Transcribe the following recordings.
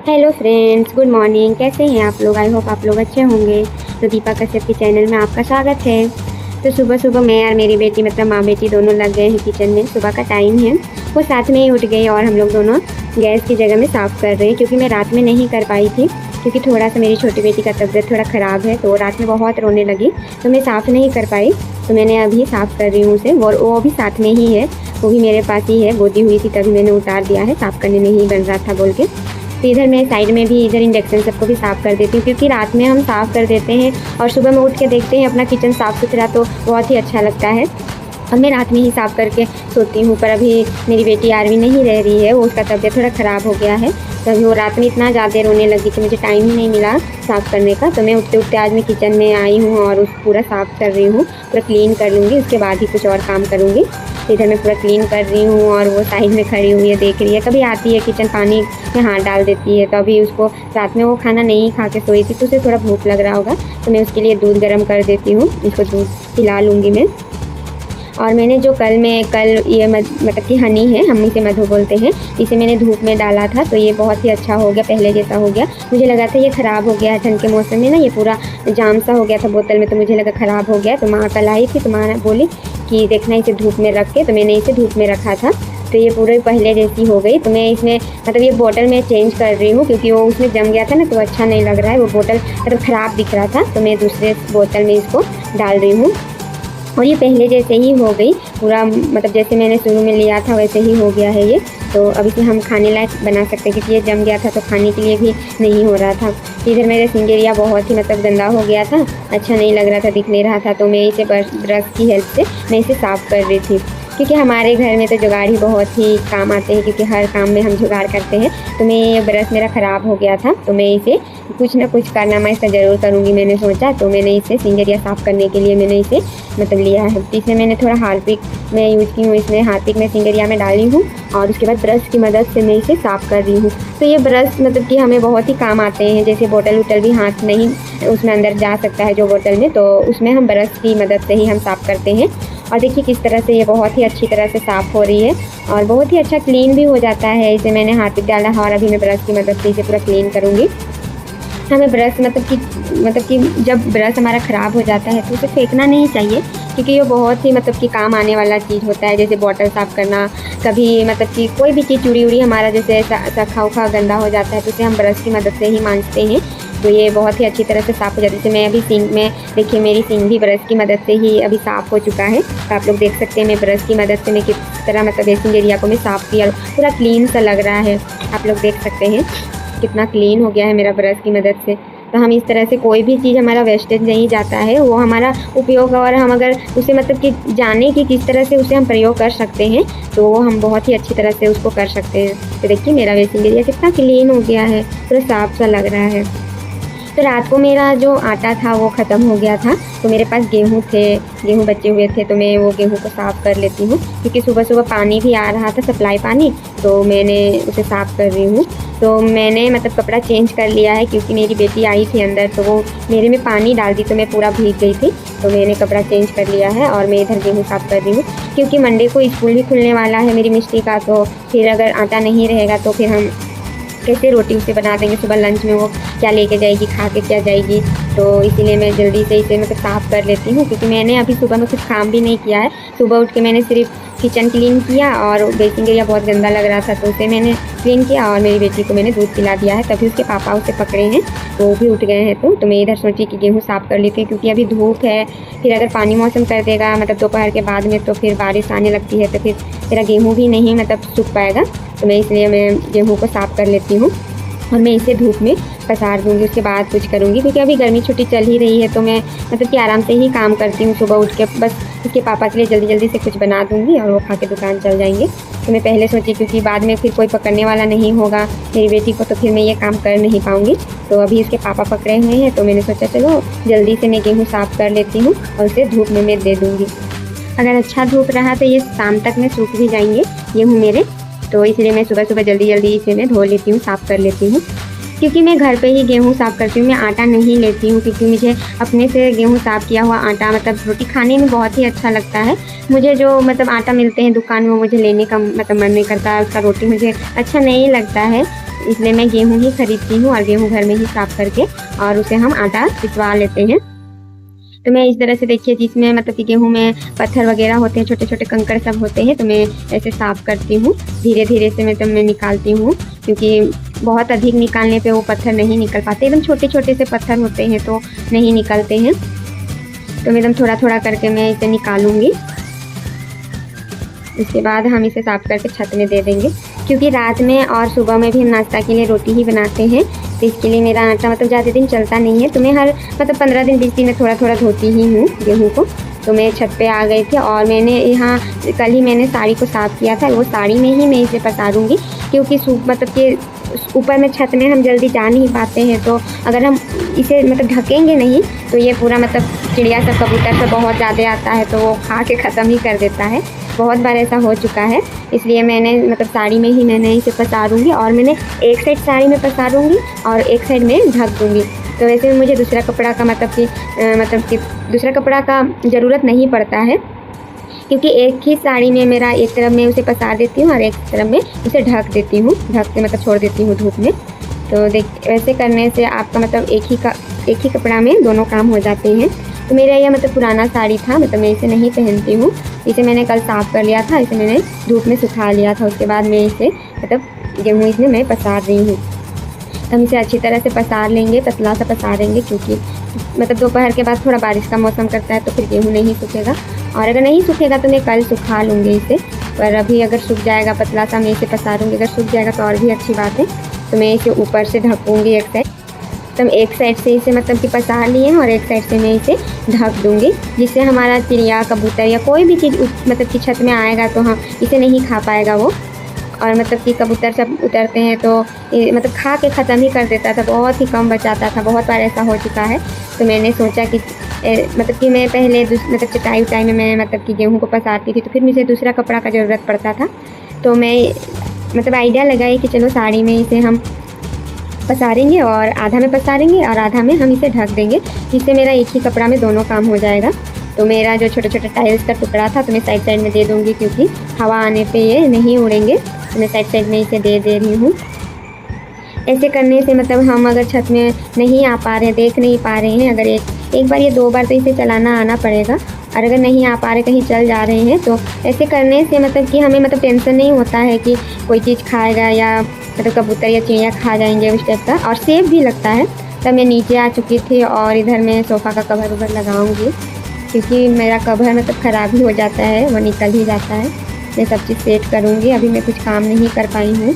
Hello friends, good morning. कैसे हैं आप लोग? आई होप आप लोग अच्छे होंगे। तो दीपा कश्यप के चैनल में आपका स्वागत है। तो सुबह सुबह मैं और मेरी बेटी मतलब माँ बेटी दोनों लग गए हैं किचन में। सुबह का टाइम है, वो साथ में ही उठ गए और हम लोग दोनों गैस की जगह में साफ़ कर रहे हैं, क्योंकि मैं रात में नहीं कर पाई थी, क्योंकि थोड़ा सा मेरी छोटी बेटी का तबीयत थोड़ा ख़राब है, तो रात में बहुत रोने लगी, तो मैं साफ़ नहीं कर पाई। तो मैंने अभी साफ़ कर रही हूँ उसे, और वो भी साथ में ही है, वो भी मेरे पास ही है। गोदी हुई थी तभी मैंने उतार दिया है, साफ़ करने नहीं बन रहा था बोल के। तो इधर मैं साइड में भी इधर इंडक्शन सबको भी साफ़ कर देती हूँ, क्योंकि रात में हम साफ़ कर देते हैं और सुबह में उठ के देखते हैं अपना किचन साफ़ सुथरा, तो बहुत ही अच्छा लगता है। और मैं रात में ही साफ़ करके सोती हूँ, पर अभी मेरी बेटी आरवी नहीं रह रही है, वो उसका तबीयत थोड़ा ख़राब हो गया है, तो अभी वो रात में इतना ज़्यादा रोने लगी कि मुझे टाइम ही नहीं मिला साफ़ करने का। तो मैं उठते उठते आज मैं किचन में आई हूँ और उस पूरा साफ़ कर रही हूँ, पूरा क्लीन कर लूँगी, उसके बाद ही कुछ और काम करूँगी। तो इधर मैं पूरा क्लीन कर रही हूँ और वो साइड में खड़ी हुई है, देख रही है। कभी आती है किचन, पानी में हाथ डाल देती है। तो अभी उसको रात में वो खाना नहीं खा के सोई थी, तो उसे थोड़ा भूख लग रहा होगा, तो मैं उसके लिए दूध गर्म कर देती हूँ, इसको दूध पिला लूँगी मैं। और मैंने जो कल ये मतलब कि हनी है, हम इसे मधु बोलते हैं, इसे मैंने धूप में डाला था, तो ये बहुत ही अच्छा हो गया, पहले जैसा हो गया। मुझे लगा था ये ख़राब हो गया है, ठंड के मौसम में ना ये पूरा जाम सा हो गया था बोतल में, तो मुझे लगा ख़राब हो गया। तो माँ कल आई थी, तो माँ बोली कि देखना इसे धूप में रख के, तो मैंने इसे धूप में रखा था, तो ये पूरे पहले जैसी हो गई। तो मैं इसमें मतलब ये बोतल में चेंज कर रही हूँ, क्योंकि वो उसमें जम गया था ना, तो अच्छा नहीं लग रहा है, वो बोतल मतलब ख़राब दिख रहा था, तो मैं दूसरे बोतल में इसको डाल रही हूँ। और ये पहले जैसे ही हो गई पूरा, मतलब जैसे मैंने शुरू में लिया था वैसे ही हो गया है ये। तो अब इसे हम खाने लायक बना सकते हैं, क्योंकि ये जम गया था तो खाने के लिए भी नहीं हो रहा था। इधर मेरा सिंगेरिया बहुत ही मतलब गंदा हो गया था, अच्छा नहीं लग रहा था, दिख नहीं रहा था, तो मैं इसे ब्रश की हेल्प से मैं इसे साफ़ कर रही थी, क्योंकि हमारे घर में तो जुगाड़ ही बहुत ही काम आते हैं, क्योंकि हर काम में हम जुगाड़ करते हैं। तो मैं ये ब्रश मेरा ख़राब हो गया था, तो मैं इसे कुछ ना कुछ कारनामा इसका ज़रूर करूँगी, मैंने सोचा। तो मैंने इसे सिंगेरिया साफ़ करने के लिए मैंने इसे मतलब लिया है। तो इसमें मैंने थोड़ा हार्पिक मैं यूज़ की हूँ, इसमें हार्पिक मैं सिंगेरिया में डाली हूँ, और उसके बाद ब्रश की मदद से मैं इसे साफ़ कर रही हूँ। तो ये ब्रश मतलब कि हमें बहुत ही काम आते हैं, जैसे बोतल वोटल भी हाथ नहीं उसमें अंदर जा सकता है जो बोतल में, तो उसमें हम ब्रश की मदद से ही हम साफ़ करते हैं। और देखिए किस तरह से ये बहुत ही अच्छी तरह से साफ़ हो रही है, और बहुत ही अच्छा क्लीन भी हो जाता है। इसे मैंने हार्पिक डाला है, और अभी मैं ब्रश की मदद से इसे पूरा क्लीन करूँगी। हमें ब्रश मतलब कि जब ब्रश हमारा ख़राब हो जाता है तो उसे फेंकना नहीं चाहिए, क्योंकि ये बहुत ही मतलब कि काम आने वाला चीज़ होता है। जैसे बॉटल साफ़ करना, कभी मतलब कि कोई भी चीज़ चूड़ी उड़ी हमारा जैसे सखा उखा गंदा हो जाता है, तो उसे हम ब्रश की मदद से ही मांजते हैं, तो ये बहुत ही अच्छी तरह से साफ़ हो जाती है। जैसे मैं अभी सिंक में देखिए, मेरी सिंक भी ब्रश की मदद से ही अभी साफ़ हो चुका है, तो आप लोग देख सकते हैं मैं ब्रश की मदद से मैं किस तरह मतलब बेसिंग एरिया को मैं साफ़ किया, पूरा क्लीन सा लग रहा है। आप लोग देख सकते हैं कितना क्लीन हो गया है मेरा ब्रश की मदद से। तो हम इस तरह से कोई भी चीज़ हमारा वेस्टेज नहीं जाता है, वो हमारा उपयोग, और हम अगर उसे मतलब कि जाने कि किस तरह से उसे हम प्रयोग कर सकते हैं, तो वो हम बहुत ही अच्छी तरह से उसको कर सकते हैं। तो देखिए मेरा बेसिंग एरिया कितना क्लीन हो गया है, पूरा साफ़ सा लग रहा है। तो रात को मेरा जो आटा था वो ख़त्म हो गया था, तो मेरे पास गेहूँ बचे हुए थे, तो मैं वो गेहूँ को साफ़ कर लेती हूँ, क्योंकि सुबह सुबह पानी भी आ रहा था, सप्लाई पानी, तो मैंने उसे साफ़ कर रही हूँ। तो मैंने मतलब कपड़ा चेंज कर लिया है, क्योंकि मेरी बेटी आई थी अंदर, तो वो मेरे में पानी डाल दी, तो मैं पूरा भीग गई थी, तो मैंने कपड़ा चेंज कर लिया है, और मैं इधर गेहूँ साफ़ कर रही हूँ, क्योंकि मंडे को स्कूल भी खुलने वाला है मेरी मिस्टी का। तो फिर अगर आटा नहीं रहेगा तो फिर हम कैसे रोटी उसे बना देंगे, सुबह लंच में वो क्या लेके जाएगी, खा के क्या जाएगी। तो इसीलिए मैं जल्दी से इसे मतलब साफ़ कर लेती हूँ, क्योंकि मैंने अभी सुबह में कुछ काम भी नहीं किया है। सुबह उठ के मैंने सिर्फ किचन क्लीन किया, और बेसिंग एरिया बहुत गंदा लग रहा था, तो उसे मैंने क्लीन किया, और मेरी बेटी को मैंने दूध पिला दिया है। तभी उसके पापा उसे पकड़े हैं, तो वो भी उठ गए हैं। तो मैं इधर सोची कि गेहूँ साफ़ कर लेती हूँ, क्योंकि अभी धूप है, फिर अगर पानी मौसम कर देगा मतलब दोपहर के बाद में, तो फिर बारिश आने लगती है, तो फिर मेरा गेहूँ भी नहीं मतलब सूख पाएगा। तो मैं इसलिए मैं गेहूँ को साफ़ कर लेती हूँ, और मैं इसे धूप में पसार दूँगी, उसके बाद कुछ करूँगी, क्योंकि अभी गर्मी छुट्टी चल ही रही है, तो मैं मतलब कि आराम से ही काम करती हूँ। सुबह उठ के बस उसके पापा के लिए जल्दी जल्दी से कुछ बना दूँगी, और वो खा के दुकान चल जाएंगे। तो मैं पहले सोची, क्योंकि बाद में फिर कोई पकड़ने वाला नहीं होगा मेरी बेटी को, तो फिर मैं ये काम कर नहीं पाऊँगी। तो अभी उसके पापा पकड़े हुए हैं, तो मैंने सोचा चलो जल्दी से मैं गेहूँ साफ़ कर लेती हूँ, और उसे धूप में मैं दे दूँगी। अगर अच्छा धूप रहा तो ये शाम तक में सूख भी जाएंगे गेहूँ मेरे, तो इसलिए मैं सुबह सुबह जल्दी जल्दी इसे मैं धो लेती हूँ, साफ़ कर लेती हूँ। क्योंकि मैं घर पे ही गेहूँ साफ़ करती हूँ, मैं आटा नहीं लेती हूँ, क्योंकि मुझे अपने से गेहूँ साफ़ किया हुआ आटा मतलब रोटी खाने में बहुत ही अच्छा लगता है। मुझे जो मतलब आटा मिलते हैं दुकान में, मुझे लेने का मतलब मन नहीं करता, उसका रोटी मुझे अच्छा नहीं लगता है। इसलिए मैं गेहूँ ही खरीदती हूँ और गेहूँ घर में ही साफ़ करके और उसे हम आटा पिसवा लेते हैं। तो मैं इस तरह से देखिए जिसमें मतलब कि गेहूँ में पत्थर वगैरह होते हैं, छोटे छोटे कंकड़ सब होते हैं, तो मैं ऐसे साफ़ करती हूँ। धीरे धीरे से मतलब मैं निकालती हूँ, क्योंकि बहुत अधिक निकालने पे वो पत्थर नहीं निकल पाते। एकदम छोटे छोटे से पत्थर होते हैं तो नहीं निकलते हैं। तो मैं एकदम थोड़ा थोड़ा करके मैं इसे निकालूँगी। उसके बाद हम इसे साफ़ करके छत में दे देंगे, क्योंकि रात में और सुबह में भी हम नाश्ता के लिए रोटी ही बनाते हैं। तो इसके लिए मेरा आटा मतलब ज़्यादा दिन चलता नहीं है। तो मैं हर मतलब 15 दिन 20 दिन में थोड़ा थोड़ा धोती ही हूँ गेहूँ को। तो मैं छत पे आ गई थी और मैंने यहाँ कल ही मैंने साड़ी को साफ़ किया था। वो साड़ी में ही मैं इसे पसारूँगी, क्योंकि मतलब कि ऊपर में छत में हम जल्दी जा नहीं पाते हैं। तो अगर हम इसे मतलब ढकेंगे नहीं तो ये पूरा मतलब चिड़िया सब कबूतर सब बहुत ज़्यादा आता है तो वो खा के ख़त्म ही कर देता है। बहुत बार ऐसा हो चुका है, इसलिए मैंने मतलब साड़ी में ही मैंने इसे पसारूँगी और मैंने एक साइड साड़ी में पसारूँगी और एक साइड में ढक दूँगी। तो वैसे में मुझे दूसरा कपड़ा का मतलब कि दूसरा कपड़ा का ज़रूरत नहीं पड़ता है, क्योंकि एक ही साड़ी में मेरा एक तरफ में उसे पसार देती हूँ और एक तरफ में उसे ढक देती हूँ, ढक के मतलब छोड़ देती हूँ धूप में। तो वैसे करने से आपका मतलब एक ही कपड़ा में दोनों काम हो जाते हैं। तो मेरा यह मतलब पुराना साड़ी था, मतलब मैं इसे नहीं पहनती हूँ। इसे मैंने कल साफ़ कर लिया था, इसे मैंने धूप में सुखा लिया था। उसके बाद मैं इसे मतलब गेहूँ इसमें मैं पसार रही हूँ। हम इसे अच्छी तरह से पसार लेंगे, पतला सा पसारेंगे, क्योंकि मतलब दोपहर के बाद थोड़ा बारिश का मौसम करता है तो फिर गेहूँ नहीं सूखेगा। और अगर नहीं सूखेगा तो मैं कल सुखा लूँगी इसे, पर अभी अगर सूख जाएगा पतला सा मैं इसे पसारूँगी। अगर सूख जाएगा तो और भी अच्छी बात है। तो मैं इसे ऊपर से ढकूँगी एक साइड। तो हम एक साइड से इसे मतलब कि पसार लिए हैं और एक साइड से मैं इसे ढक दूँगी, जिससे हमारा चिड़िया कबूतर या कोई भी चीज़ मतलब कि छत में आएगा तो हम इसे नहीं खा पाएगा वो। और मतलब कि कबूतर सब उतरते हैं तो मतलब खा के ख़त्म ही कर देता था, बहुत ही कम बचाता था। बहुत बार ऐसा हो चुका है। तो मैंने सोचा कि मतलब कि मैं पहले मतलब चटाई उटाई में मैं मतलब कि गेहूँ को पसारती थी, तो फिर मुझे दूसरा कपड़ा का ज़रूरत पड़ता था। तो मैं मतलब आइडिया लगाई कि चलो साड़ी में इसे हम पसारेंगे और आधा में पसारेंगे और आधा में हम इसे ढक देंगे, जिससे मेरा एक ही कपड़ा में दोनों काम हो जाएगा। तो मेरा जो छोटे छोटे टाइल्स का टुकड़ा था तो मैं साइड साइड में दे दूँगी, क्योंकि हवा आने पे ये नहीं उड़ेंगे। तो मैं साइड साइड में इसे दे रही हूँ। ऐसे करने से मतलब हम अगर छत में नहीं आ पा रहे, देख नहीं पा रहे हैं, अगर एक बार या 2 बार तो इसे चलाना आना पड़ेगा। और अगर नहीं आ पा रहे, कहीं चल जा रहे हैं, तो ऐसे करने से मतलब कि हमें मतलब टेंशन नहीं होता है कि कोई चीज़ खाएगा या मतलब कबूतर या चिड़िया खा जाएंगे उस टाइप का, और सेफ भी लगता है। तब मैं नीचे आ चुकी थी और इधर मैं सोफ़ा का कवर उवर लगाऊंगी, क्योंकि मेरा कवर मतलब ख़राब ही हो जाता है, वो निकल ही जाता है। मैं सब चीज़ सेट करूँगी। अभी मैं कुछ काम नहीं कर पाई हूँ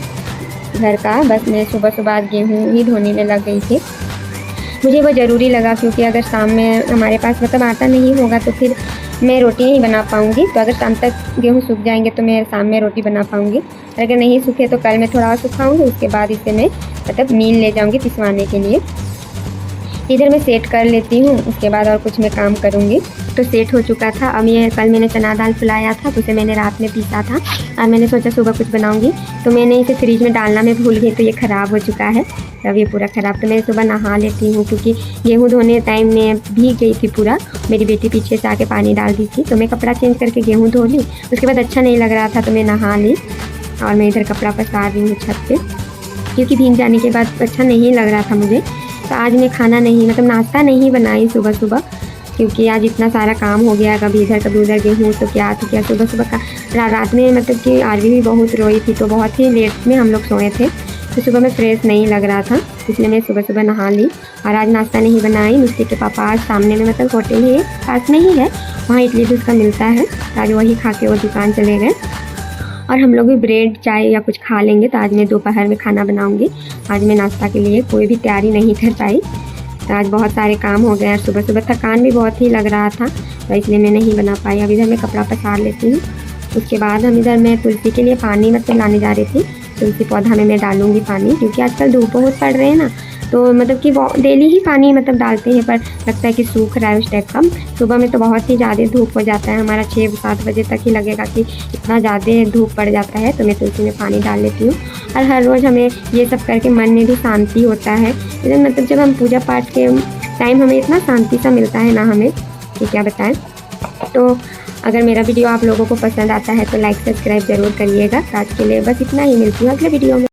घर का, बस मैं सुबह सुबह गेहूँ ही धोने में लग गई थी। मुझे वो ज़रूरी लगा, क्योंकि अगर शाम में हमारे पास मतलब आटा नहीं होगा तो फिर मैं रोटी नहीं बना पाऊँगी। तो अगर शाम तक गेहूँ सूख जाएंगे तो मैं शाम में रोटी बना पाऊँगी। अगर नहीं सूखे तो कल मैं थोड़ा और सुखाऊँगी, उसके बाद इसे मैं मतलब मिल ले जाऊँगी पिसवाने के लिए। इधर मैं सेट कर लेती हूँ, उसके बाद और कुछ मैं काम करूँगी। तो सेट हो चुका था। अब ये कल मैंने चना दाल फुलाया था, तो उसे मैंने रात में पीसा था और मैंने सोचा सुबह कुछ बनाऊँगी। तो मैंने इसे फ्रिज में डालना मैं भूल गई, तो ये ख़राब हो चुका है। अब ये पूरा ख़राब। तो मैं सुबह नहा लेती हूँ, क्योंकि गेहूँ धोने टाइम में भीग गई थी पूरा। मेरी बेटी पीछे से आके पानी डाल दी थी, तो मैं कपड़ा चेंज करके गेहूँ धो ली। उसके बाद अच्छा नहीं लग रहा था तो मैं नहा ली और मैं इधर कपड़ा पसार रही हूँ छत पे, क्योंकि भीग जाने के बाद अच्छा नहीं लग रहा था मुझे। तो आज मैं खाना नहीं मतलब नाश्ता नहीं बनाई सुबह सुबह, क्योंकि आज इतना सारा काम हो गया, कभी इधर कभी उधर गेहूँ तो क्या सुबह सुबह का। रात में मतलब कि आरवी भी बहुत रोई थी, तो बहुत ही लेट में हम लोग सोए थे, तो सुबह में फ्रेश नहीं लग रहा था, इसलिए मैं सुबह सुबह नहा ली। और आज नाश्ता नहीं बनाई। मिस्त्री के पापा आज सामने में मतलब होटल है, पास में ही है, वहाँ इडली डोसा मिलता है, आज वही खा के वो दुकान चले गए। और हम लोग भी ब्रेड चाय या कुछ खा लेंगे। तो आज मैं दोपहर में खाना बनाऊंगी। आज मैं नाश्ता के लिए कोई भी तैयारी नहीं कर पाई, तो आज बहुत सारे काम हो गए और सुबह सुबह थकान भी बहुत ही लग रहा था, तो इसलिए मैं नहीं बना पाई। अब इधर मैं कपड़ा पसार लेती हूँ। उसके बाद हम इधर मैं तुलसी के लिए पानी मतलब लाने जा रही थी। तुलसी पौधा में मैं डालूँगी पानी, क्योंकि आजकल धूप बहुत पड़ रहे हैं ना, तो मतलब कि डेली ही पानी मतलब डालते हैं, पर लगता है कि सूख रहा है उस टाइप का। सुबह में तो बहुत ही ज़्यादा धूप हो जाता है, हमारा 6-7 बजे तक ही लगेगा कि इतना ज़्यादा धूप पड़ जाता है। तो मैं तुलसी में पानी डाल लेती हूँ। और हर रोज़ हमें ये सब करके मन में भी शांति होता है। मतलब जब हम पूजा पाठ के टाइम हमें इतना शांति सा मिलता है ना, हमें कि क्या बताएं। तो अगर मेरा वीडियो आप लोगों को पसंद आता है तो लाइक सब्सक्राइब ज़रूर करिएगा। आज के लिए बस इतना ही, मिलती हूँ अगले वीडियो में।